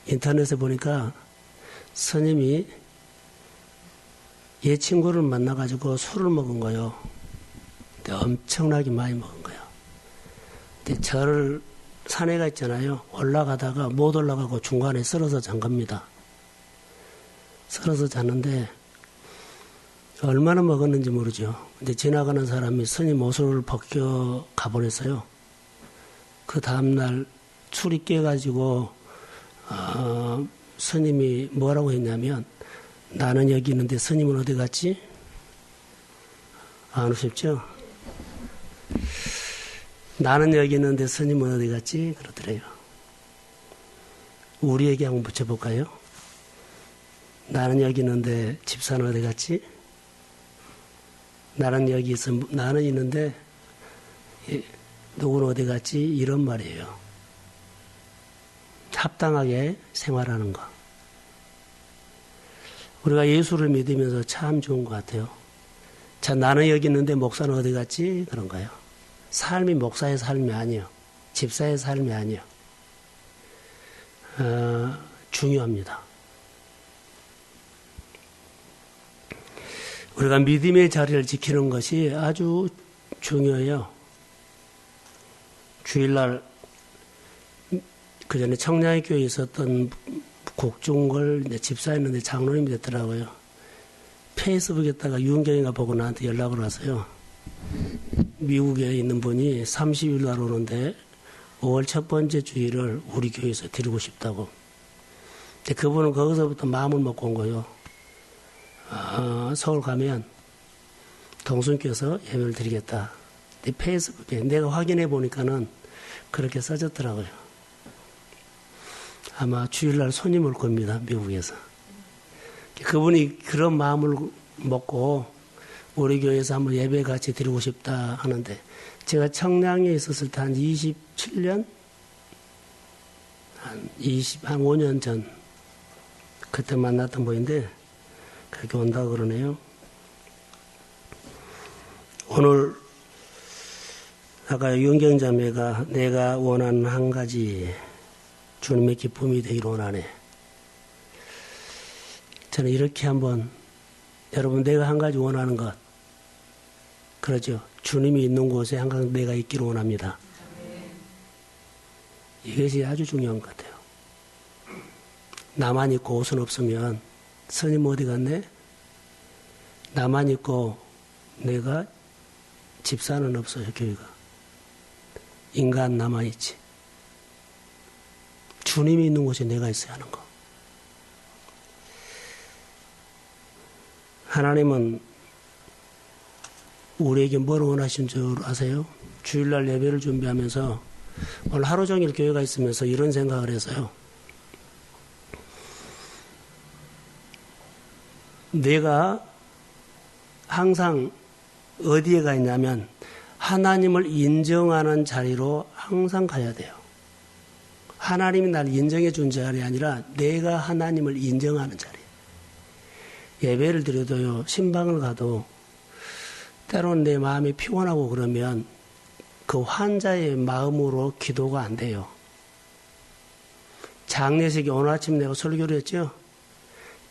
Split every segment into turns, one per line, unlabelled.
인터넷에 보니까 스님이 얘 친구를 만나가지고 술을 먹은 거요. 근데 엄청나게 많이 먹은 거예요. 근데 절 산에가 있잖아요. 올라가다가 못 올라가고 중간에 쓰러져 잔 겁니다. 쓰러져 잤는데 얼마나 먹었는지 모르죠. 근데 지나가는 사람이 스님 옷을 벗겨 가버렸어요. 그 다음날 술이 깨가지고 스님이 뭐라고 했냐면 나는 여기 있는데 스님은 어디 갔지? 안 오십죠? 나는 여기 있는데 스님은 어디 갔지? 그러더래요. 우리에게 한번 붙여볼까요? 나는 여기 있는데 집사는 어디 갔지? 나는 여기 있어, 나는 있는데 누구는 어디 갔지? 이런 말이에요. 합당하게 생활하는 거. 우리가 예수를 믿으면서 참 좋은 것 같아요. 자, 나는 여기 있는데 목사는 어디 갔지? 그런 거예요. 삶이 목사의 삶이 아니에요. 집사의 삶이 아니에요. 중요합니다. 우리가 믿음의 자리를 지키는 것이 아주 중요해요. 주일날 그 전에 청량의 교회에 있었던 국중걸 집사였는데 장로님이 됐더라고요. 페이스북에다가 유은경이가 보고 나한테 연락을 와서요. 미국에 있는 분이 30일 날 오는데 5월 첫 번째 주일을 우리 교회에서 드리고 싶다고. 근데 그분은 거기서부터 마음을 먹고 온 거예요. 서울 가면 동순교에서 예배를 드리겠다. 근데 페이스북에 내가 확인해 보니까는 그렇게 써졌더라고요. 아마 주일날 손님 올 겁니다. 미국에서. 그분이 그런 마음을 먹고 우리 교회에서 한번 예배 같이 드리고 싶다 하는데 제가 청량에 있었을 때 한 27년? 한 5년 전 그때 만났던 분인데 그렇게 온다고 그러네요. 오늘 아까 윤경자매가 내가 원하는 한 가지 주님의 기쁨이 되기를 원하네. 저는 이렇게 한번 여러분 내가 한 가지 원하는 것 그러죠. 주님이 있는 곳에 항상 내가 있기를 원합니다. 이것이 아주 중요한 것 같아요. 나만 있고 옷은 없으면 스님 어디 갔네? 나만 있고 내가 집사는 없어요. 교회가. 인간 남아있지. 주님이 있는 곳에 내가 있어야 하는 거. 하나님은 우리에게 뭘 원하신 줄 아세요? 주일날 예배를 준비하면서 오늘 하루 종일 교회가 있으면서 이런 생각을 해서요. 내가 항상 어디에 가 있냐면 하나님을 인정하는 자리로 항상 가야 돼요. 하나님이 나를 인정해 준 자리 아니라 내가 하나님을 인정하는 자리. 예배를 드려도요. 신방을 가도 때로는 내 마음이 피곤하고 그러면 그 환자의 마음으로 기도가 안 돼요. 장례식에 오늘 아침 내가 설교를 했죠.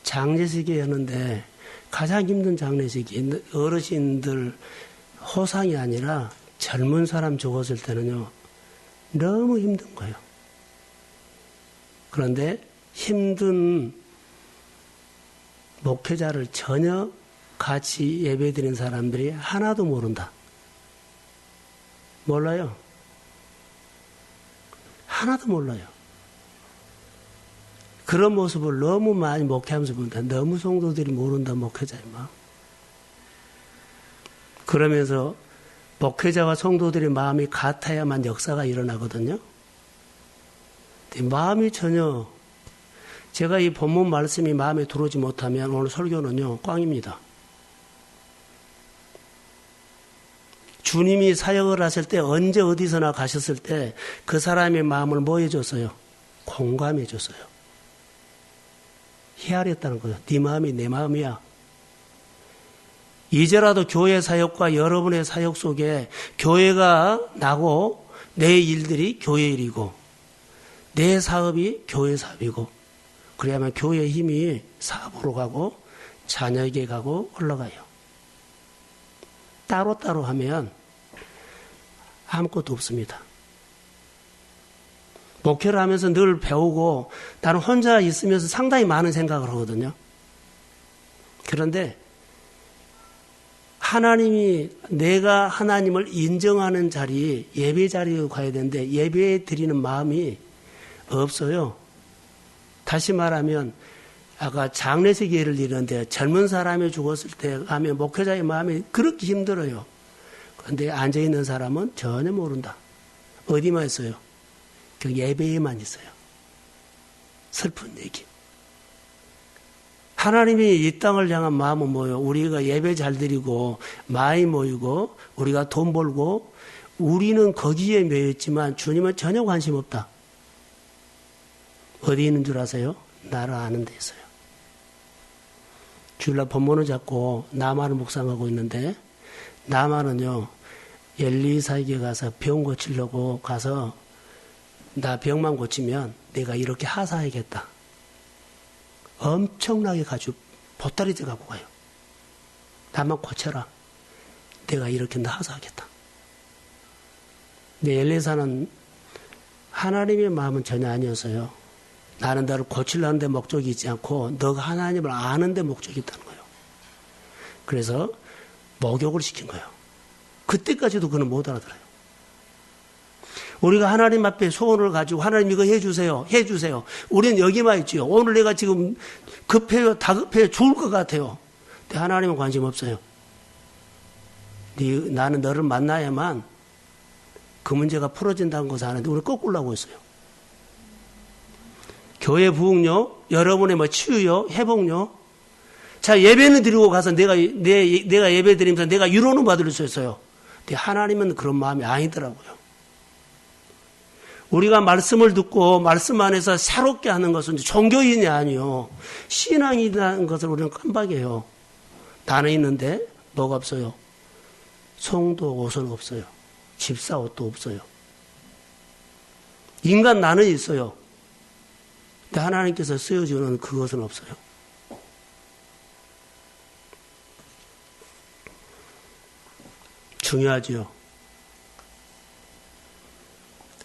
장례식이 했는데 가장 힘든 장례식이 어르신들 호상이 아니라 젊은 사람 죽었을 때는요. 너무 힘든 거예요. 그런데 힘든 목회자를 전혀 같이 예배드린 사람들이 하나도 모른다. 몰라요. 하나도 몰라요. 그런 모습을 너무 많이 목회하면서 본다. 너무 성도들이 모른다, 목회자의 마음. 그러면서 목회자와 성도들의 마음이 같아야만 역사가 일어나거든요. 마음이 전혀, 제가 이 본문 말씀이 마음에 들어오지 못하면 오늘 설교는요, 꽝입니다. 주님이 사역을 하실 때 언제 어디서나 가셨을 때 그 사람의 마음을 뭐 해줬어요? 공감해줬어요. 헤아렸다는 거죠. 네 마음이 내 마음이야. 이제라도 교회 사역과 여러분의 사역 속에 교회가 나고 내 일들이 교회 일이고 내 사업이 교회 사업이고 그래야만 교회의 힘이 사업으로 가고 자녀에게 가고 흘러가요. 따로따로 하면 아무것도 없습니다. 목회를 하면서 늘 배우고 나는 혼자 있으면서 상당히 많은 생각을 하거든요. 그런데 하나님이 내가 하나님을 인정하는 자리, 예배 자리에 가야 되는데 예배 드리는 마음이 없어요. 다시 말하면 아까 장례식 예를 드리는데 젊은 사람이 죽었을 때 가면 목회자의 마음이 그렇게 힘들어요. 그런데 앉아있는 사람은 전혀 모른다. 어디만 있어요? 그 예배에만 있어요. 슬픈 얘기. 하나님이 이 땅을 향한 마음은 뭐예요? 우리가 예배 잘 드리고 많이 모이고 우리가 돈 벌고 우리는 거기에 매였지만 주님은 전혀 관심 없다. 어디 있는 줄 아세요? 나를 아는 데 있어요. 주일날 본문을 잡고 나만을 묵상하고 있는데 나만은요 엘리사에게 가서 병 고치려고 가서 나 병만 고치면 내가 이렇게 하사하겠다. 엄청나게 가지고 보따리째 갖고 가요. 나만 고쳐라. 내가 이렇게 하사하겠다. 근데 엘리사는 하나님의 마음은 전혀 아니었어요. 나는 너를 고치려는 데 목적이 있지 않고 너가 하나님을 아는 데 목적이 있다는 거예요. 그래서 목욕을 시킨 거예요. 그때까지도 그는 못 알아들어요. 우리가 하나님 앞에 소원을 가지고 하나님 이거 해주세요. 해주세요. 우리는 여기만 있지요. 오늘 내가 지금 급해요. 다급해요. 죽을 것 같아요. 근데 하나님은 관심 없어요. 나는 너를 만나야만 그 문제가 풀어진다는 것을 아는데 우리 거꾸로 하고 있어요. 교회 부흥요, 여러분의 뭐 치유요, 회복요. 자, 예배는 드리고 가서 내가 예배 드리면서 내가 위로는 받을 수 있어요. 근데 하나님은 그런 마음이 아니더라고요. 우리가 말씀을 듣고 말씀 안에서 새롭게 하는 것은 종교인이 아니요. 신앙이라는 것을 우리는 깜빡해요. 나는 있는데 뭐가 없어요? 송도 옷은 없어요. 집사 옷도 없어요. 인간 나는 있어요. 근데 하나님께서 쓰여주는 그것은 없어요. 중요하지요.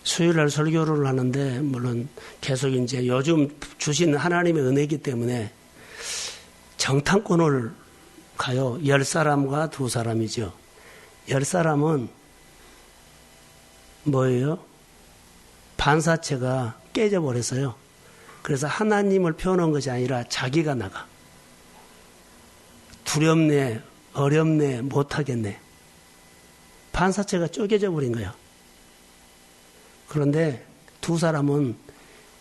수요일날 설교를 하는데 물론 계속 이제 요즘 주신 하나님의 은혜이기 때문에 정탐꾼을 가요. 10사람과 2사람이죠. 10사람은 뭐예요? 반사체가 깨져버렸어요. 그래서 하나님을 표현한 것이 아니라 자기가 나가. 두렵네, 어렵네, 못하겠네. 반사체가 쪼개져 버린 거야. 그런데 2사람은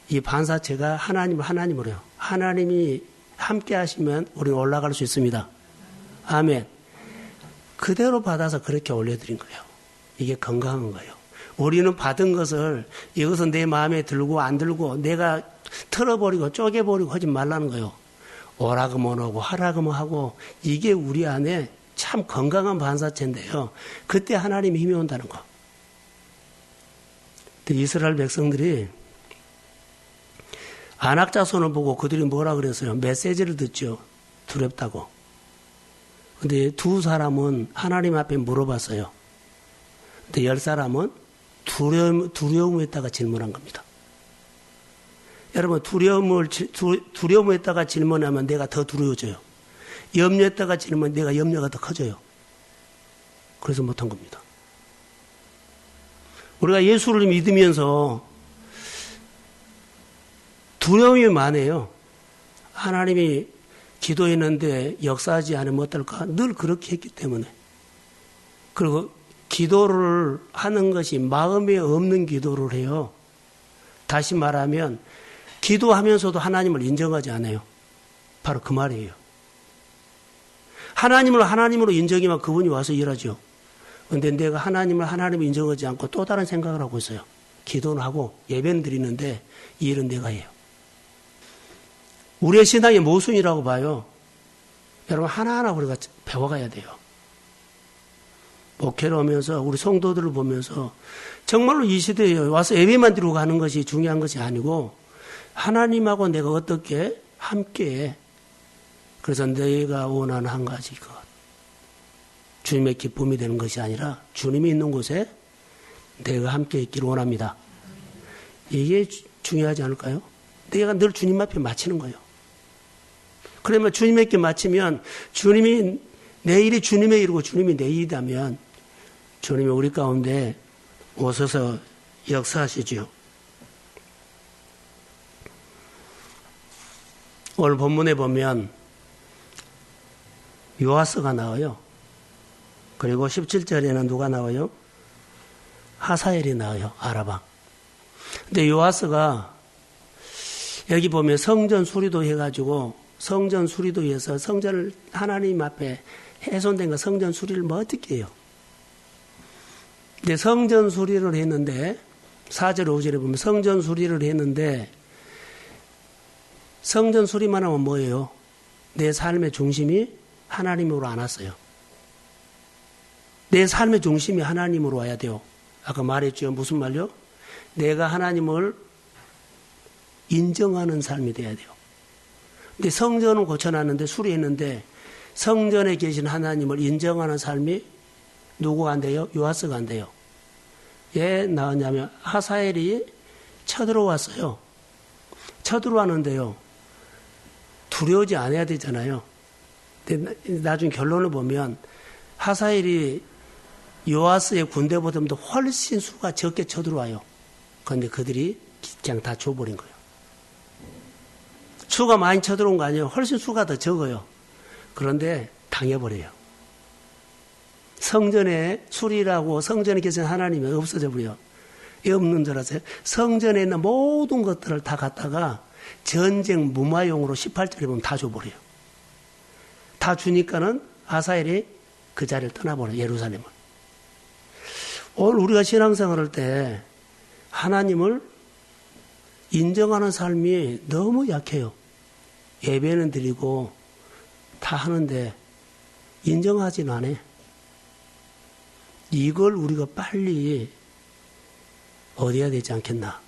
이 반사체가 하나님을 하나님으로 해요. 하나님이 함께 하시면 우리는 올라갈 수 있습니다. 아멘. 그대로 받아서 그렇게 올려드린 거예요. 이게 건강한 거예요. 우리는 받은 것을 이것은 내 마음에 들고 안 들고 내가 털어버리고 쪼개버리고 하지 말라는 거예요. 오라그면 오고 하라그면 하고 이게 우리 안에 참 건강한 반사체인데요. 그때 하나님이 힘이 온다는 거. 이스라엘 백성들이 안악자손을 보고 그들이 뭐라 그랬어요? 메시지를 듣죠. 두렵다고. 근데 2사람은 하나님 앞에 물어봤어요. 근데 10사람은 두려움에다가 질문한 겁니다. 여러분, 두려움에다가 질문하면 내가 더 두려워져요. 염려에다가 질문하면 내가 염려가 더 커져요. 그래서 못한 겁니다. 우리가 예수를 믿으면서 두려움이 많아요. 하나님이 기도했는데 역사하지 않으면 어떨까? 늘 그렇게 했기 때문에. 그리고 기도를 하는 것이 마음에 없는 기도를 해요. 다시 말하면 기도하면서도 하나님을 인정하지 않아요. 바로 그 말이에요. 하나님을 하나님으로 인정하면 그분이 와서 일하죠. 그런데 내가 하나님을 하나님으로 인정하지 않고 또 다른 생각을 하고 있어요. 기도는 하고 예배는 드리는데 이 일은 내가 해요. 우리의 신앙의 모순이라고 봐요. 여러분 하나하나 우리가 배워가야 돼요. 목회를 오면서 우리 성도들을 보면서 정말로 이 시대에 와서 예배만 드리고 가는 것이 중요한 것이 아니고 하나님하고 내가 어떻게 함께해. 그래서 내가 원하는 한 가지 것. 주님의 기쁨이 되는 것이 아니라 주님이 있는 곳에 내가 함께 있기를 원합니다. 이게 중요하지 않을까요? 내가 늘 주님 앞에 맞추는 거예요. 그러면 주님에게 맞추면 주님이 내 일이 주님의 일이고 주님이 내 일이라면 주님이 우리 가운데 오셔서 역사하시죠. 오늘 본문에 보면 요아스가 나와요. 그리고 17절에는 누가 나와요? 하사엘이 나와요. 아라방. 근데 요아스가 여기 보면 성전 수리도 해가지고 성전 수리도 해서 성전을 하나님 앞에 훼손된 거 성전 수리를 뭐 어떻게 해요? 근데 성전 수리를 했는데 4절 5절에 보면 성전 수리를 했는데 성전 수리만 하면 뭐예요? 내 삶의 중심이 하나님으로 안 왔어요. 내 삶의 중심이 하나님으로 와야 돼요. 아까 말했죠. 무슨 말요? 내가 하나님을 인정하는 삶이 돼야 돼요. 근데 성전은 고쳐놨는데 수리했는데 성전에 계신 하나님을 인정하는 삶이 누구가 안 돼요? 요아스가 안 돼요. 왜 나왔냐면 하사엘이 쳐들어왔어요. 쳐들어왔는데요. 두려워지 않아야 되잖아요. 근데 나중에 결론을 보면 하사엘이 요아스의 군대보다도 훨씬 수가 적게 쳐들어와요. 그런데 그들이 그냥 다 줘버린 거예요. 수가 많이 쳐들어온 거 아니에요. 훨씬 수가 더 적어요. 그런데 당해버려요. 성전에 수리라고 성전에 계신 하나님이 없어져 버려요. 왜 없는 줄 아세요? 성전에 있는 모든 것들을 다 갖다가 전쟁 무마용으로 18절에 보면 다 줘버려요. 다 주니까는 하사엘이 그 자리를 떠나버려요. 예루살렘을. 오늘 우리가 신앙생활 할 때 하나님을 인정하는 삶이 너무 약해요. 예배는 드리고 다 하는데 인정하지는 않아요. 이걸 우리가 빨리 얻어야 되지 않겠나.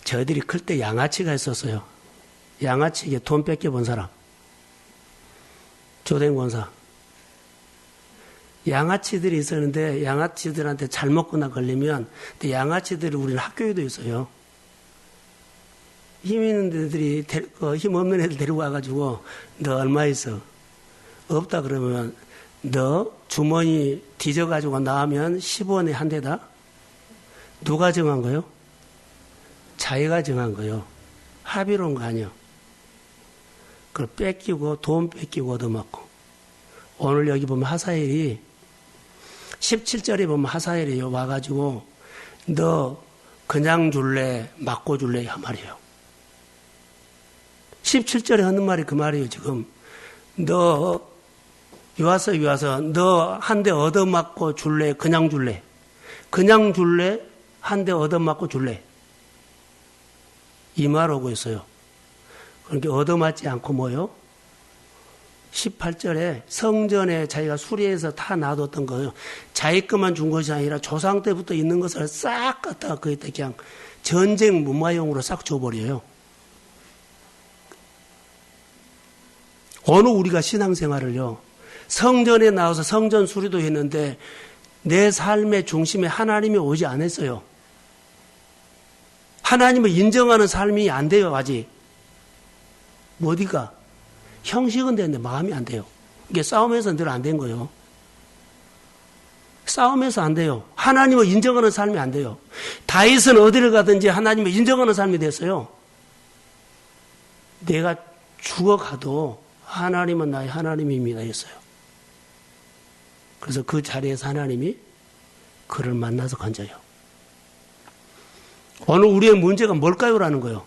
저희들이 클 때 양아치가 있었어요. 양아치에게 돈 뺏겨본 사람. 조된 권사. 양아치들이 있었는데 양아치들한테 잘 먹거나 걸리면 양아치들이 우리는 학교에도 있어요. 힘 있는 애들이 힘 없는 애들 데리고 와가지고 너 얼마 있어? 없다 그러면 너 주머니 뒤져가지고 나오면 10원에 한 대다? 누가 정한 거요? 자기가 정한 거요. 합의로 온 거 아니요. 그걸 뺏기고 돈 뺏기고 얻어맞고. 오늘 여기 보면 하사엘이 17절에 보면 하사엘이 와가지고 너 그냥 줄래 맞고 줄래 한 말이에요. 17절에 하는 말이 그 말이에요. 지금 너 요아서 너 한 대 얻어맞고 줄래 그냥 줄래 그냥 줄래 한 대 얻어맞고 줄래 이 말 오고 있어요. 그러니까 얻어맞지 않고 뭐요? 18절에 성전에 자기가 수리해서 다 놔뒀던 거예요. 자기 것만 준 것이 아니라 조상 때부터 있는 것을 싹 갖다가 거기다 그냥 전쟁 무마용으로 싹 줘버려요. 어느 우리가 신앙생활을요. 성전에 나와서 성전 수리도 했는데 내 삶의 중심에 하나님이 오지 않았어요. 하나님을 인정하는 삶이 안 돼요. 아직. 어디가? 형식은 되는데 마음이 안 돼요. 이게 싸움에서 늘 안 된 거예요. 싸움에서 안 돼요. 하나님을 인정하는 삶이 안 돼요. 다윗은 어디를 가든지 하나님을 인정하는 삶이 됐어요. 내가 죽어가도 하나님은 나의 하나님입니다 했어요. 그래서 그 자리에서 하나님이 그를 만나서 건져요. 오늘 우리의 문제가 뭘까요? 라는 거예요.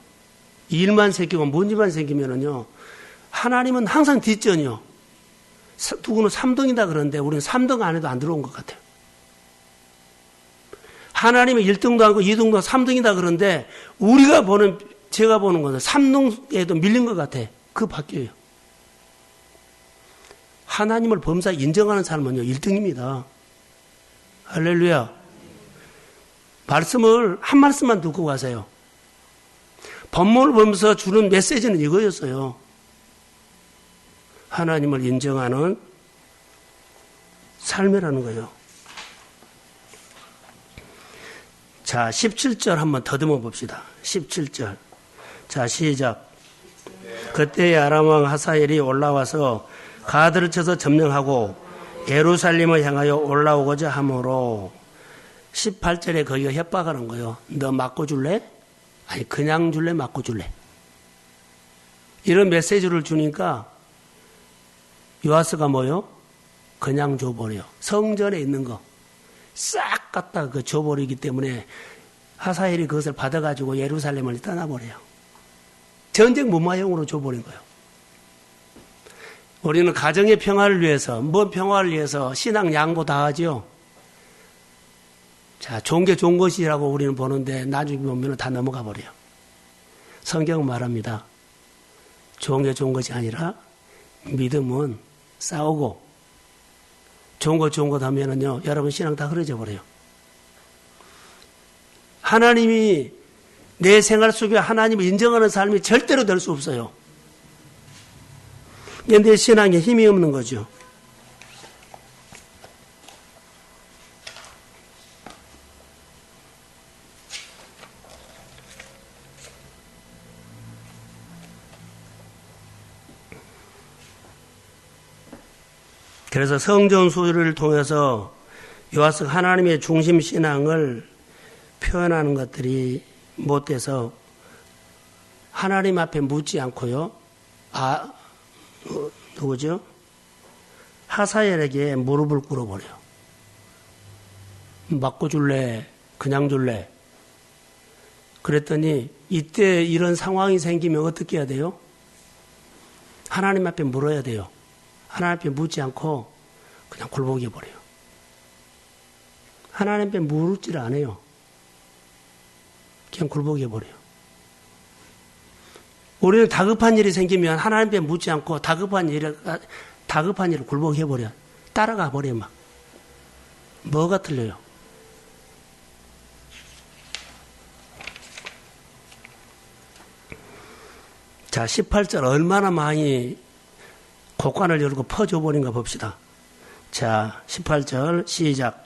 일만 생기고 문제만 생기면은요. 하나님은 항상 뒷전이요. 누구는 3등이다 그러는데 우리는 3등 안에도 안 들어온 것 같아요. 하나님은 1등도 아니고 2등도 3등이다 그러는데 제가 보는 것은 3등에도 밀린 것 같아. 그 바뀌어요. 하나님을 범사 인정하는 사람은요. 1등입니다. 할렐루야. 한 말씀만 듣고 가세요. 본문을 보면서 주는 메시지는 이거였어요. 하나님을 인정하는 삶이라는 거예요. 자, 17절 한번 더듬어 봅시다. 17절. 자, 시작. 그때 아람 왕 하사엘이 올라와서 가드를 쳐서 점령하고 예루살렘을 향하여 올라오고자 하므로 18절에 거기가 협박하는 거예요. 너 맞고 줄래? 아니 그냥 줄래? 맞고 줄래? 이런 메시지를 주니까 요아스가 뭐요? 그냥 줘버려. 성전에 있는 거 싹 갖다 그 줘버리기 때문에 하사엘이 그것을 받아가지고 예루살렘을 떠나버려요. 전쟁 무마용으로 줘버린 거예요. 우리는 가정의 평화를 위해서, 뭔 평화를 위해서 신앙 양보 다 하죠. 자, 좋은 게 좋은 것이라고 우리는 보는데 나중에 보면 다 넘어가 버려요. 성경은 말합니다. 좋은 게 좋은 것이 아니라 믿음은 싸우고 좋은 것 하면은요, 여러분 신앙 다 흐려져 버려요. 하나님이 내 생활 속에 하나님을 인정하는 삶이 절대로 될 수 없어요. 내 신앙에 힘이 없는 거죠. 그래서 성전 수를 통해서 요아스가 하나님의 중심 신앙을 표현하는 것들이 못돼서 하나님 앞에 묻지 않고요. 누구죠? 하사엘에게 무릎을 꿇어버려요. 맞고 줄래? 그냥 줄래? 그랬더니 이때 이런 상황이 생기면 어떻게 해야 돼요? 하나님 앞에 물어야 돼요. 하나님 앞에 묻지 않고 그냥 굴복해 버려요. 하나님 앞에 묻지를 않아요. 그냥 굴복해 버려요. 우리는 다급한 일이 생기면 하나님 앞에 묻지 않고 다급한 일을 굴복해 버려. 따라가 버려 막. 뭐가 틀려요? 자, 18절 얼마나 많이 곡간을 열고 퍼줘 버린가 봅시다. 자, 18절 시작.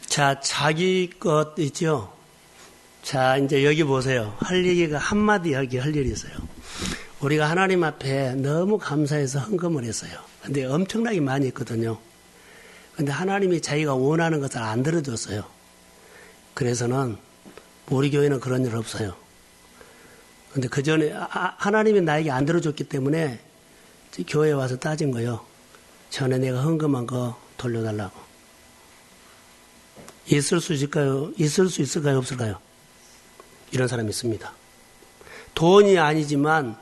자, 자기 것 있죠? 자, 이제 여기 보세요. 할 얘기가 한마디 여기 할 일이 있어요. 우리가 하나님 앞에 너무 감사해서 헌금을 했어요. 근데 엄청나게 많이 했거든요. 근데 하나님이 자기가 원하는 것을 안 들어줬어요. 그래서는 우리 교회는 그런 일 없어요. 근데 그 전에 하나님이 나에게 안 들어줬기 때문에 교회에 와서 따진 거예요. 전에 내가 헌금한 거 돌려달라고. 있을 수 있을까요? 있을 수 있을까요? 없을까요? 이런 사람이 있습니다. 돈이 아니지만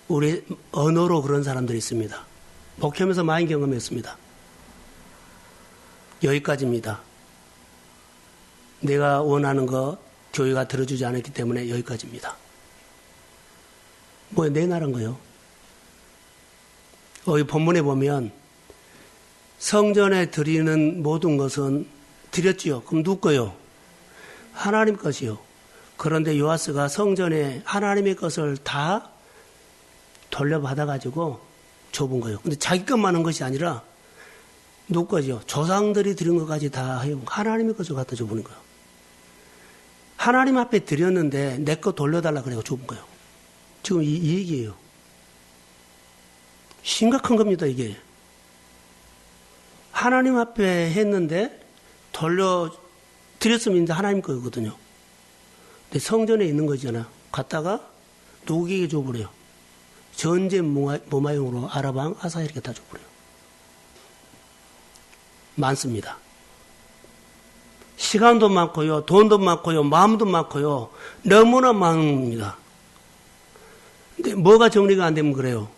우리 언어로 그런 사람들이 있습니다. 목회하면서 많이 경험했습니다. 여기까지입니다. 내가 원하는 거 교회가 들어주지 않았기 때문에 여기까지입니다. 뭐 내 나라인 거요. 여기 본문에 보면 성전에 드리는 모든 것은 드렸지요. 그럼 누구 거요? 하나님 것이요. 그런데 요아스가 성전에 하나님의 것을 다 돌려받아가지고 줘본 거예요. 근데 자기 것만 한 것이 아니라 누구 거죠? 조상들이 드린 것까지 다 해요. 하나님의 것을 갖다 줘보는 거예요. 하나님 앞에 드렸는데 내 거 돌려달라 그래서 줘본 거예요. 지금 이 얘기예요. 심각한 겁니다, 이게. 하나님 앞에 했는데 돌려드렸으면 이제 하나님 거거든요. 근데 성전에 있는 거잖아요. 갔다가 누구에게 줘버려요. 전제 모마용으로 아람 하사엘에게 다 줘버려요. 많습니다. 시간도 많고요. 돈도 많고요. 마음도 많고요. 너무나 많습니다. 근데 뭐가 정리가 안 되면 그래요.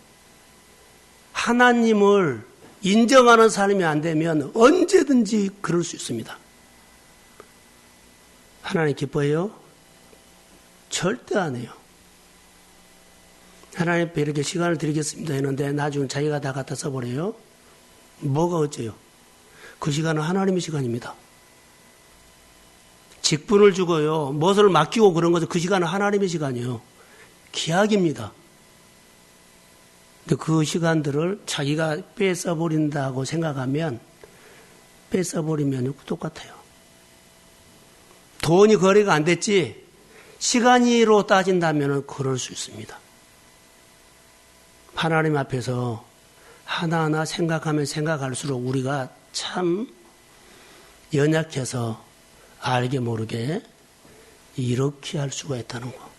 하나님을 인정하는 삶이 안 되면 언제든지 그럴 수 있습니다. 하나님 기뻐해요? 절대 안 해요. 하나님 앞에 이렇게 시간을 드리겠습니다 했는데 나중에 자기가 다 갖다 써버려요? 뭐가 어째요? 그 시간은 하나님의 시간입니다. 직분을 주고요. 무엇을 맡기고 그런 것은 그 시간은 하나님의 시간이에요. 기약입니다. 근데 그 시간들을 자기가 뺏어버린다고 생각하면 뺏어버리면 똑같아요. 돈이 거래가 안 됐지 시간으로 따진다면 그럴 수 있습니다. 하나님 앞에서 하나하나 생각하면 생각할수록 우리가 참 연약해서 알게 모르게 이렇게 할 수가 있다는 거.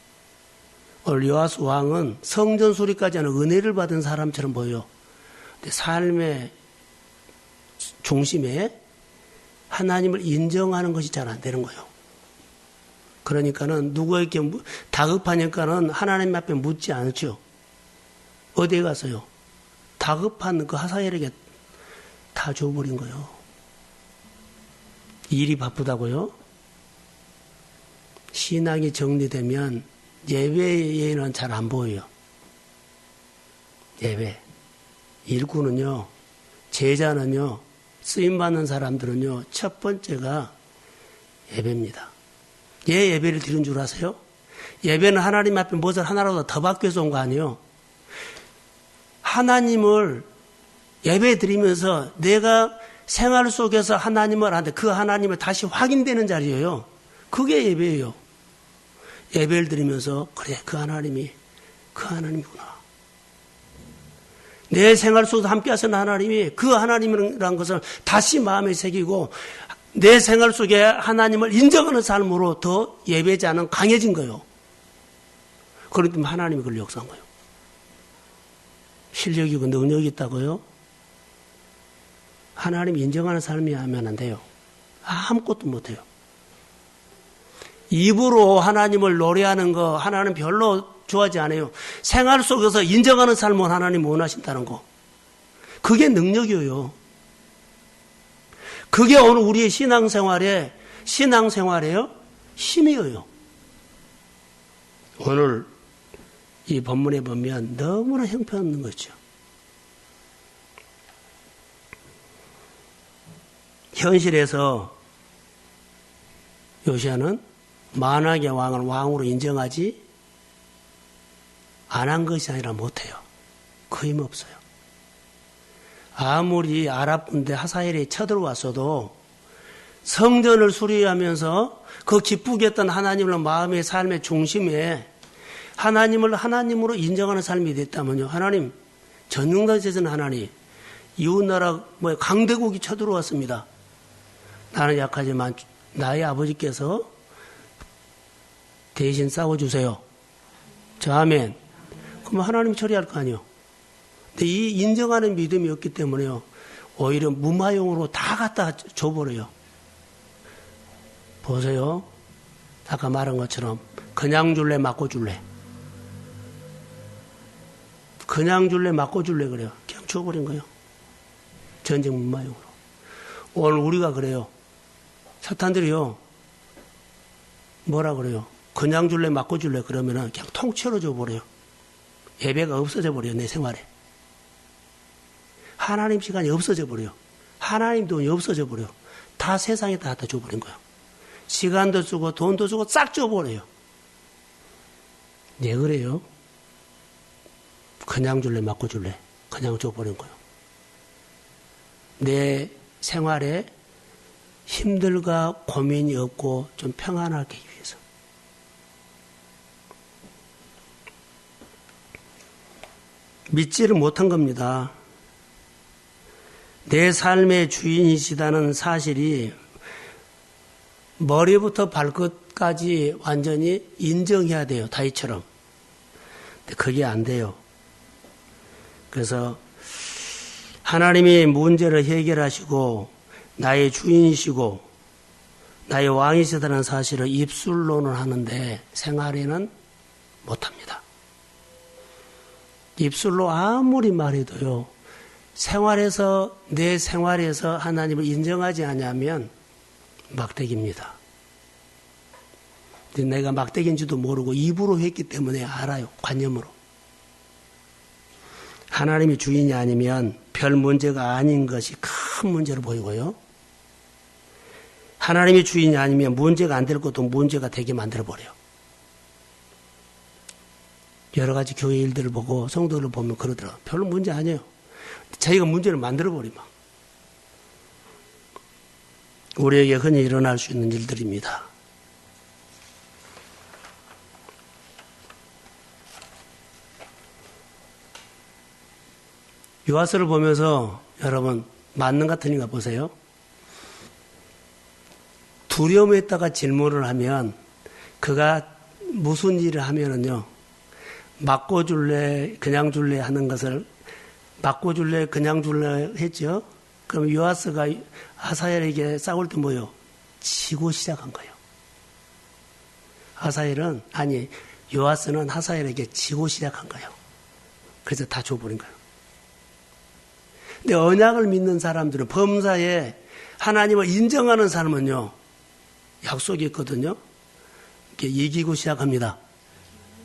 오늘 요아스 왕은 성전 수리까지 하는 은혜를 받은 사람처럼 보여요. 근데 삶의 중심에 하나님을 인정하는 것이 잘 안 되는 거예요. 그러니까는 누구에게 다급하니까는 하나님 앞에 묻지 않죠. 어디에 가서요? 다급한 그 하사엘에게 다 줘버린 거예요. 일이 바쁘다고요? 신앙이 정리되면 예배에는 잘 안 보여요. 예배. 일꾼은요, 제자는요, 쓰임받는 사람들은요, 첫 번째가 예배입니다. 예, 예배를 드린 줄 아세요? 예배는 하나님 앞에 무엇을 하나라도 더 받기 위해서 온 거 아니에요? 하나님을 예배 드리면서 내가 생활 속에서 하나님을 하는데 그 하나님을 다시 확인되는 자리예요. 그게 예배예요. 예배를 드리면서 그래 그 하나님이 그 하나님이구나. 내 생활 속에서 함께 하시는 하나님이 그 하나님이라는 것을 다시 마음에 새기고 내 생활 속에 하나님을 인정하는 삶으로 더 예배자는 강해진 거예요. 그러기 하나님이 그걸 역사한 거예요. 실력이고 능력이 있다고요? 하나님 인정하는 삶이 하면 안 돼요. 아무것도 못해요. 입으로 하나님을 노래하는 거 하나님 별로 좋아하지 않아요. 생활 속에서 인정하는 삶은 하나님 원하신다는 거. 그게 능력이에요. 그게 오늘 우리의 신앙생활에요? 힘이에요. 오늘 이 본문에 보면 너무나 형편없는 거죠. 현실에서 요시아는 만왕의 왕을 왕으로 인정하지 안 한 것이 아니라 못해요. 그 힘 없어요. 아무리 아랍 군대 하사엘이 쳐들어왔어도 성전을 수리하면서 그 기쁘게 했던 하나님을 마음의 삶의 중심에 하나님을 하나님으로 인정하는 삶이 됐다면요. 하나님, 전능자되신 하나님, 이웃나라 강대국이 쳐들어왔습니다. 나는 약하지만 나의 아버지께서 대신 싸워주세요. 저 아멘. 그럼 하나님 처리할 거 아니에요. 근데 이 인정하는 믿음이 없기 때문에요. 오히려 무마용으로 다 갖다 줘버려요. 보세요. 아까 말한 것처럼 그냥 줄래 맞고 줄래. 그냥 줄래 맞고 줄래 그래요. 그냥 줘버린 거예요. 전쟁 무마용으로. 오늘 우리가 그래요. 사탄들이요. 뭐라 그래요? 그냥 줄래 맞고 줄래 그러면은 그냥 통째로 줘버려요. 예배가 없어져 버려요. 내 생활에. 하나님 시간이 없어져 버려요. 하나님 돈이 없어져 버려요. 다 세상에 다 갖다 줘버린 거예요. 시간도 쓰고 돈도 쓰고 싹 줘버려요. 네 그래요. 그냥 줄래 맞고 줄래 그냥 줘버린 거예요. 내 생활에 힘들과 고민이 없고 좀 평안하게 하기 위해서. 믿지를 못한 겁니다. 내 삶의 주인이시다는 사실이 머리부터 발끝까지 완전히 인정해야 돼요. 다윗처럼. 근데 그게 안 돼요. 그래서 하나님이 문제를 해결하시고 나의 주인이시고 나의 왕이시다는 사실을 입술로는 하는데 생활에는 못합니다. 입술로 아무리 말해도요. 내 생활에서 하나님을 인정하지 않으면 막대기입니다. 내가 막대기인지도 모르고 입으로 했기 때문에 알아요. 관념으로. 하나님이 주인이 아니면 별 문제가 아닌 것이 큰 문제로 보이고요. 하나님이 주인이 아니면 문제가 안 될 것도 문제가 되게 만들어버려요. 여러 가지 교회 일들을 보고 성도들을 보면 그러더라고요. 별로 문제 아니에요. 자기가 문제를 만들어버리면. 우리에게 흔히 일어날 수 있는 일들입니다. 요하스를 보면서 여러분 만능 같은 인가 보세요. 두려움에 있다가 질문을 하면 그가 무슨 일을 하면은요. 맞고 줄래 그냥 줄래 하는 것을 맞고 줄래 그냥 줄래 했죠. 그럼 요하스가 하사엘에게 싸울 때 뭐요? 지고 시작한 거예요. 요하스는 하사엘에게 지고 시작한 거예요. 그래서 다 줘버린 거예요. 근데 언약을 믿는 사람들은 범사에 하나님을 인정하는 사람은요. 약속이 있거든요. 이렇게 이기고 시작합니다.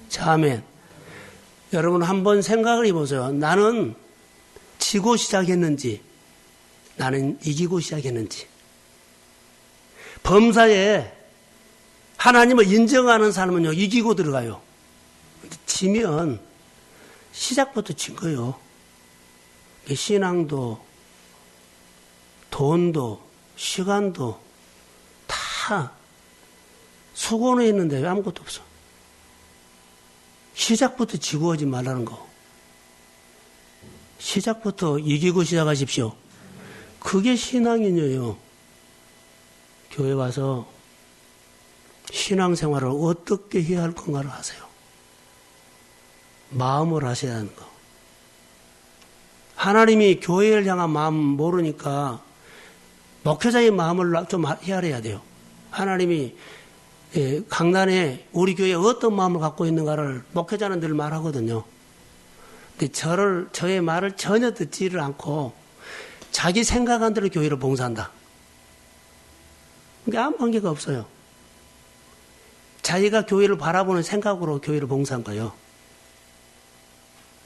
자, 아멘. 여러분 한번 생각을 해보세요. 나는 지고 시작했는지 나는 이기고 시작했는지. 범사에 하나님을 인정하는 사람은요. 이기고 들어가요. 지면 시작부터 진 거예요. 신앙도 돈도 시간도 다 수고는 했는데 왜 아무것도 없어. 시작부터 지고 하지 말라는 거. 시작부터 이기고 시작하십시오. 그게 신앙인이에요. 교회 와서 신앙생활을 어떻게 해야 할 건가를 하세요. 마음을 하셔야 하는 거. 하나님이 교회를 향한 마음 모르니까 목회자의 마음을 좀 헤아려야 돼요. 하나님이 강단에 우리 교회에 어떤 마음을 갖고 있는가를 목회자는 늘 말하거든요. 근데 저의 말을 전혀 듣지를 않고 자기 생각한 대로 교회를 봉사한다. 그게 아무 관계가 없어요. 자기가 교회를 바라보는 생각으로 교회를 봉사한 거예요.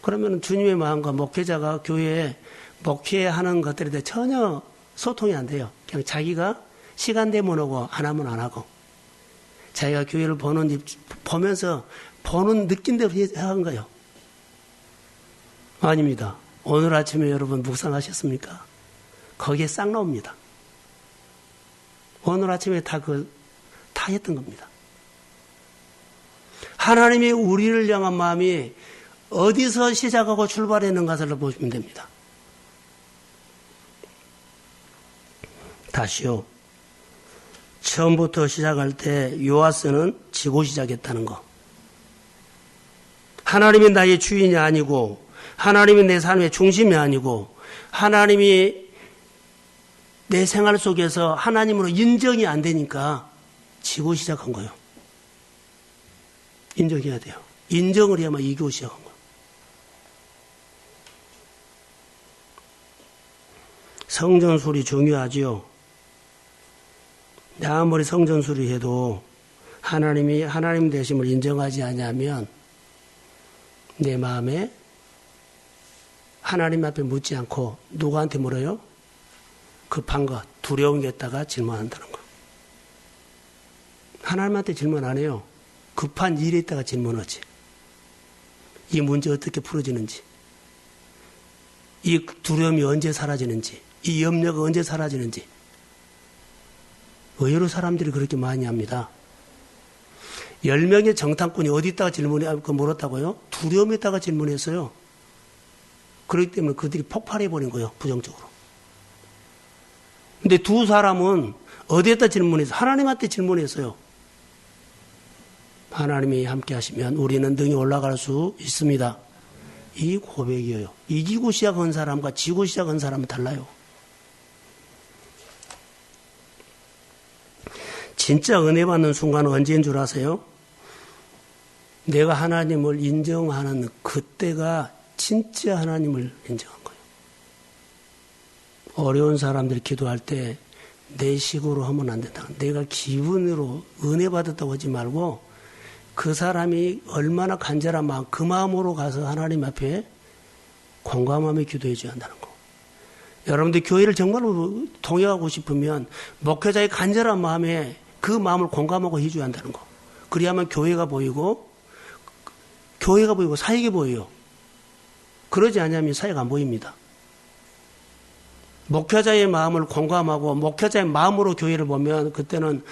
그러면 주님의 마음과 목회자가 교회에 목회하는 것들에 대해 전혀 소통이 안 돼요. 그냥 자기가 시간 되면 오고 안 하면 안 하고 자기가 교회를 보면서 보는 느낌대로 한 거예요. 아닙니다. 오늘 아침에 여러분 묵상하셨습니까? 거기에 싹 나옵니다. 오늘 아침에 다 했던 겁니다. 하나님이 우리를 향한 마음이 어디서 시작하고 출발했는가를 보시면 됩니다. 다시요. 처음부터 시작할 때 요하스는 지고 시작했다는 거. 하나님이 나의 주인이 아니고 하나님이 내 삶의 중심이 아니고 하나님이 내 생활 속에서 하나님으로 인정이 안 되니까 지고 시작한 거예요. 인정해야 돼요. 인정을 해야만 이기고 시작한 거예요. 성전술이 중요하지요. 아무리 성전술이 해도 하나님이 하나님 되심을 인정하지 않으면 내 마음에 하나님 앞에 묻지 않고 누구한테 물어요? 급한 것, 두려운 게 있다가 질문한다는 거. 하나님한테 질문 안 해요. 급한 일이 있다가 질문하지. 이 문제 어떻게 풀어지는지, 이 두려움이 언제 사라지는지, 이 염려가 언제 사라지는지. 의외로 사람들이 그렇게 많이 합니다. 10명의 정탐꾼이 어디 있다가 물었다고요? 두려움에 있다가 질문했어요. 그렇기 때문에 그들이 폭발해버린 거예요. 부정적으로. 근데 두 사람은 어디에다 질문했어요? 하나님한테 질문했어요. 하나님이 함께 하시면 우리는 등이 올라갈 수 있습니다. 이 고백이에요. 이기고 시작한 사람과 지고 시작한 사람은 달라요. 진짜 은혜 받는 순간은 언제인 줄 아세요? 내가 하나님을 인정하는 그때가 진짜 하나님을 인정한 거예요. 어려운 사람들이 기도할 때 내 식으로 하면 안 된다. 내가 기분으로 은혜 받았다고 하지 말고 그 사람이 얼마나 간절한 마음, 그 마음으로 가서 하나님 앞에 공감하며 기도해 줘야 한다는 거. 여러분들 교회를 정말로 통역하고 싶으면 목회자의 간절한 마음에 그 마음을 공감하고 해줘야 한다는 거. 그래야만 교회가 보이고 사역이 보여요. 그러지 않으면 사역 안 보입니다. 목회자의 마음을 공감하고 목회자의 마음으로 교회를 보면 그때는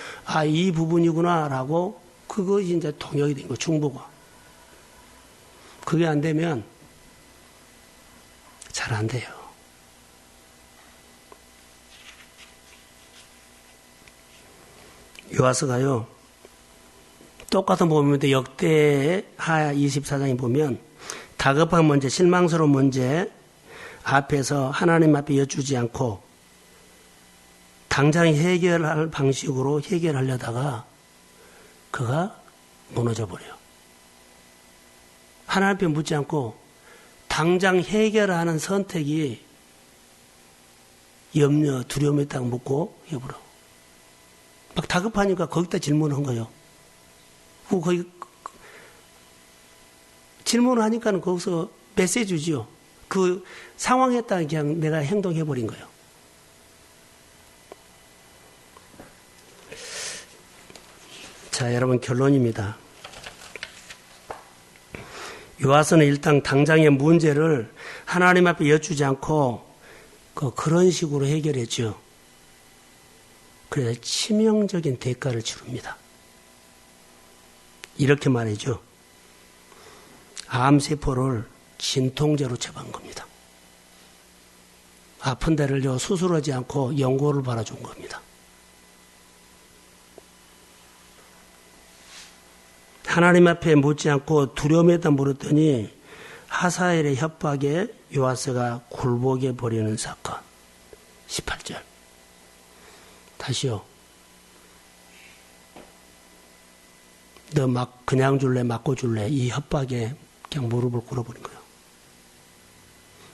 이 부분이구나라고 그것이 이제 통역이 된 거, 중보가. 그게 안 되면 잘 안 돼요. 요아스가요, 똑같은 부분인데 역대하 24장에 보면 다급한 문제, 실망스러운 문제 앞에서 하나님 앞에 여쭈지 않고 당장 해결할 방식으로 해결하려다가 그가 무너져 버려요. 하나님 앞에 묻지 않고 당장 해결하는 선택이 염려, 두려움에 딱 묻고 해버려. 막 다급하니까 거기다 질문한 거예요. 거기 질문을 하니까는 거기서 메시지 주지요. 그 상황에 따라 그냥 내가 행동해버린 거예요. 자, 여러분 결론입니다. 요아스는 일단 당장의 문제를 하나님 앞에 여쭈지 않고 그런 식으로 해결했죠. 그래서 치명적인 대가를 치릅니다. 이렇게 말이죠. 암세포를 진통제로 처방한 겁니다. 아픈 데를 수술하지 않고 연고를 바라준 겁니다. 하나님 앞에 묻지 않고 두려움에다 물었더니 하사엘의 협박에 요아스가 굴복해 버리는 사건. 18절. 다시요. 너 그냥 줄래, 맞고 줄래? 이 협박에 그냥 무릎을 꿇어버린 거예요.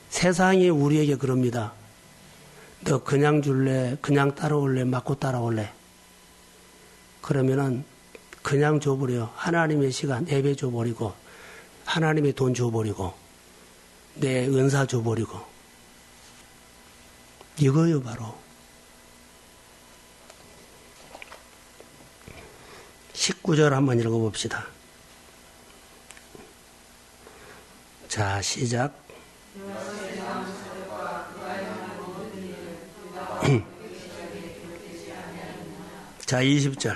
세상이 우리에게 그럽니다. 너 그냥 줄래, 그냥 따라올래, 맞고 따라올래? 그러면은 그냥 줘버려. 하나님의 시간 예배 줘버리고, 하나님의 돈 줘버리고, 내 은사 줘버리고. 이거요, 바로. 19절 한번 읽어봅시다. 자, 시작. 자, 20절.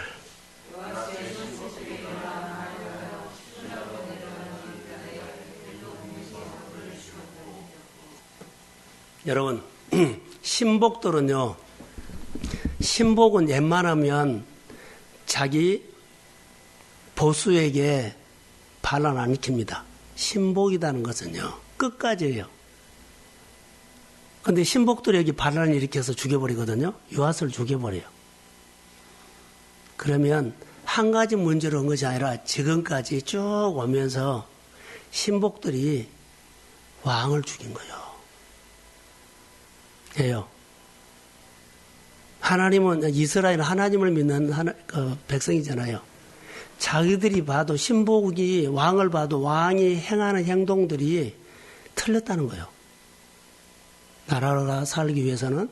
여러분, 신복들은요, 신복은 웬만하면 자기 보수에게 반란 안 일으킵니다. 신복이라는 것은요, 끝까지예요. 근데 신복들에게 반란을 일으켜서 죽여버리거든요. 요아스를 죽여버려요. 그러면 한 가지 문제로 온 것이 아니라 지금까지 쭉 오면서 신복들이 왕을 죽인 거예요. 예요. 하나님은, 이스라엘은 하나님을 믿는 백성이잖아요. 자기들이 봐도, 신복이 왕을 봐도 왕이 행하는 행동들이 틀렸다는 거예요. 나라가 살기 위해서는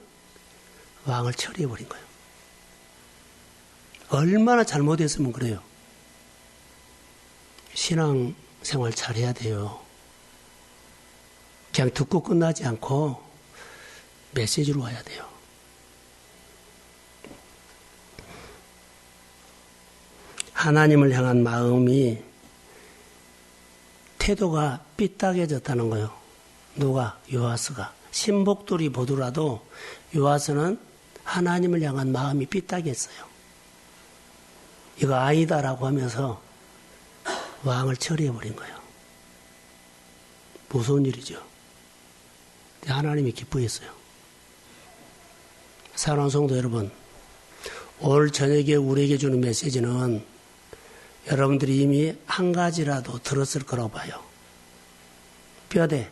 왕을 처리해버린 거예요. 얼마나 잘못했으면 그래요. 신앙생활 잘해야 돼요. 그냥 듣고 끝나지 않고 메시지로 와야 돼요. 하나님을 향한 마음이, 태도가 삐딱해졌다는 거예요. 누가? 요아스가. 신복들이 보더라도 요아스는 하나님을 향한 마음이 삐딱했어요. 이거 아니다라고 하면서 왕을 처리해버린 거예요. 무서운 일이죠. 하나님이 기뻐했어요. 사랑하는 성도 여러분, 오늘 저녁에 우리에게 주는 메시지는 여러분들이 이미 한 가지라도 들었을 거라고 봐요. 뼈대.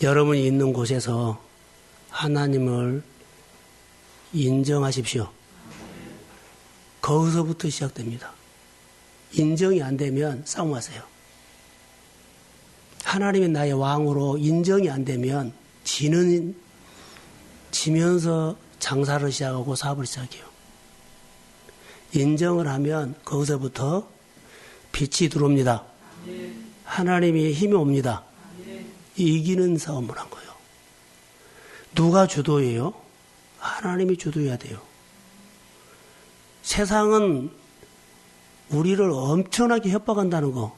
여러분이 있는 곳에서 하나님을 인정하십시오. 거기서부터 시작됩니다. 인정이 안 되면 싸움하세요. 하나님이 나의 왕으로 인정이 안 되면 지면서 장사를 시작하고 사업을 시작해요. 인정을 하면 거기서부터 빛이 들어옵니다. 하나님이 힘이 옵니다. 이기는 싸움을 한 거예요. 누가 주도해요? 하나님이 주도해야 돼요. 세상은 우리를 엄청나게 협박한다는 거.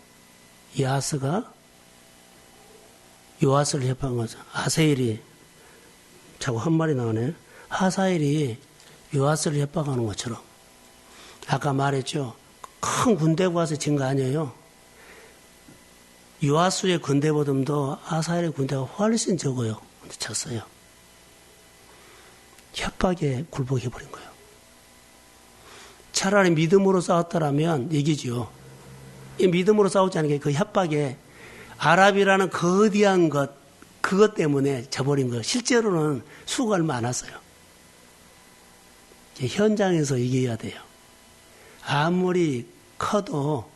요아스를 협박한 거죠. 아세일이, 자꾸 한 말이 나오네. 하사엘이 요아스를 협박하는 것처럼. 아까 말했죠. 큰 군대가 와서 진 거 아니에요. 요아스의 군대보다도 하사엘의 군대가 훨씬 적어요. 근데 쳤어요. 협박에 굴복해버린 거예요. 차라리 믿음으로 싸웠더라면 이기죠. 이 믿음으로 싸우지 않은 게 그 협박에 아랍이라는 거대한 것, 그것 때문에 져버린 거예요. 실제로는 수가 얼마 안 왔어요. 현장에서 이겨야 돼요. 아무리 커도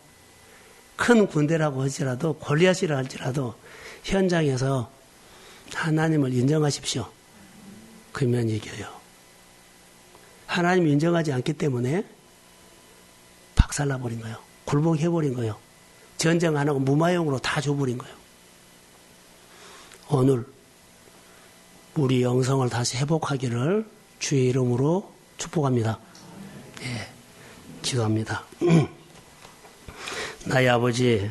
큰 군대라고 할지라도 골리앗이라 할지라도 현장에서 하나님을 인정하십시오. 그러면 이겨요. 하나님 인정하지 않기 때문에 박살나버린 거예요. 굴복해버린 거예요. 전쟁 안 하고 무마용으로 다 줘버린 거예요. 오늘 우리 영성을 다시 회복하기를 주의 이름으로 축복합니다. 예, 기도합니다. 나의 아버지,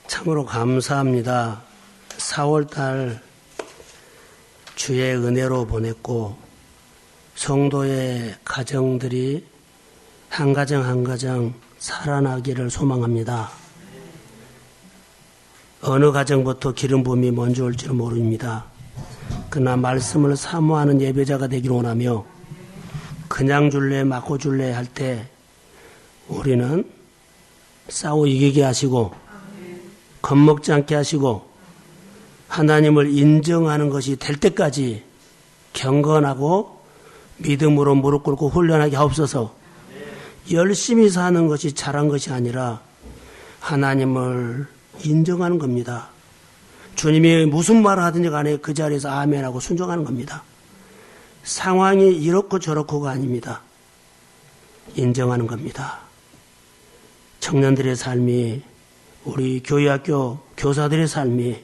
참으로 감사합니다. 4월달 주의 은혜로 보냈고 성도의 가정들이 한 가정 한 가정 살아나기를 소망합니다. 어느 가정부터 기름 부음이 먼저 올지는 모릅니다. 그러나 말씀을 사모하는 예배자가 되기를 원하며 그냥 줄래 맞고 줄래 할 때 우리는 싸워 이기게 하시고 겁먹지 않게 하시고 하나님을 인정하는 것이 될 때까지 경건하고 믿음으로 무릎 꿇고 훈련하게 하옵소서. 열심히 사는 것이 잘한 것이 아니라 하나님을 인정하는 겁니다. 주님이 무슨 말을 하든지 간에 그 자리에서 아멘하고 순종하는 겁니다. 상황이 이렇고 저렇고가 아닙니다. 인정하는 겁니다. 청년들의 삶이, 우리 교회학교 교사들의 삶이,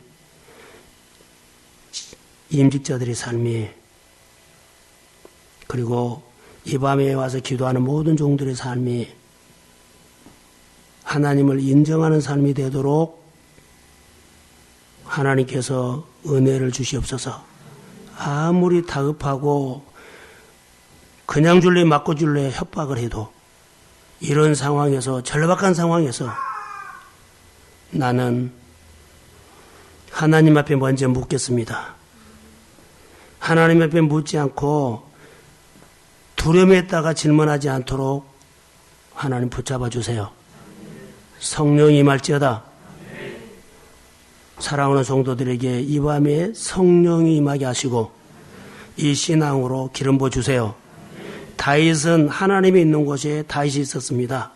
임직자들의 삶이, 그리고 이 밤에 와서 기도하는 모든 종들의 삶이 하나님을 인정하는 삶이 되도록 하나님께서 은혜를 주시옵소서. 아무리 다급하고 그냥 줄래 맞고 줄래 협박을 해도 이런 상황에서, 절박한 상황에서 나는 하나님 앞에 먼저 묻겠습니다. 하나님 앞에 묻지 않고 두려움에다가 질문하지 않도록 하나님 붙잡아 주세요. 성령이 임할지어다. 사랑하는 성도들에게 이 밤에 성령이 임하게 하시고 이 신앙으로 기름 부어 주세요. 다윗은 하나님이 있는 곳에 다윗이 있었습니다.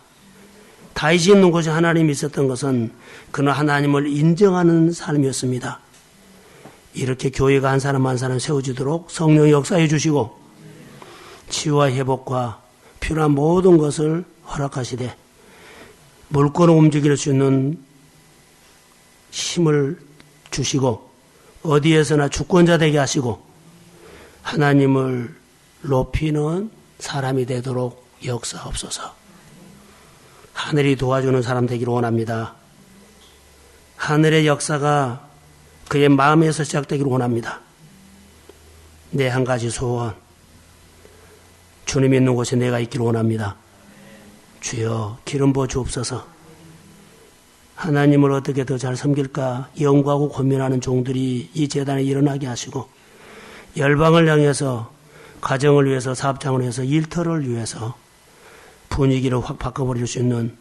다윗이 있는 곳에 하나님이 있었던 것은 그는 하나님을 인정하는 삶이었습니다. 이렇게 교회가 한 사람 한 사람 세워지도록 성령이 역사해 주시고 치유와 회복과 필요한 모든 것을 허락하시되 물건을 움직일 수 있는 힘을 주시고 어디에서나 주권자 되게 하시고 하나님을 높이는 사람이 되도록 역사하옵소서. 하늘이 도와주는 사람 되기를 원합니다. 하늘의 역사가 그의 마음에서 시작되기를 원합니다. 내 한 가지 소원, 주님 있는 곳에 내가 있기를 원합니다. 주여 기름 부어 주옵소서. 하나님을 어떻게 더 잘 섬길까 연구하고 고민하는 종들이 이 재단에 일어나게 하시고 열방을 향해서 가정을 위해서 사업장을 위해서 일터를 위해서 분위기를 확 바꿔버릴 수 있는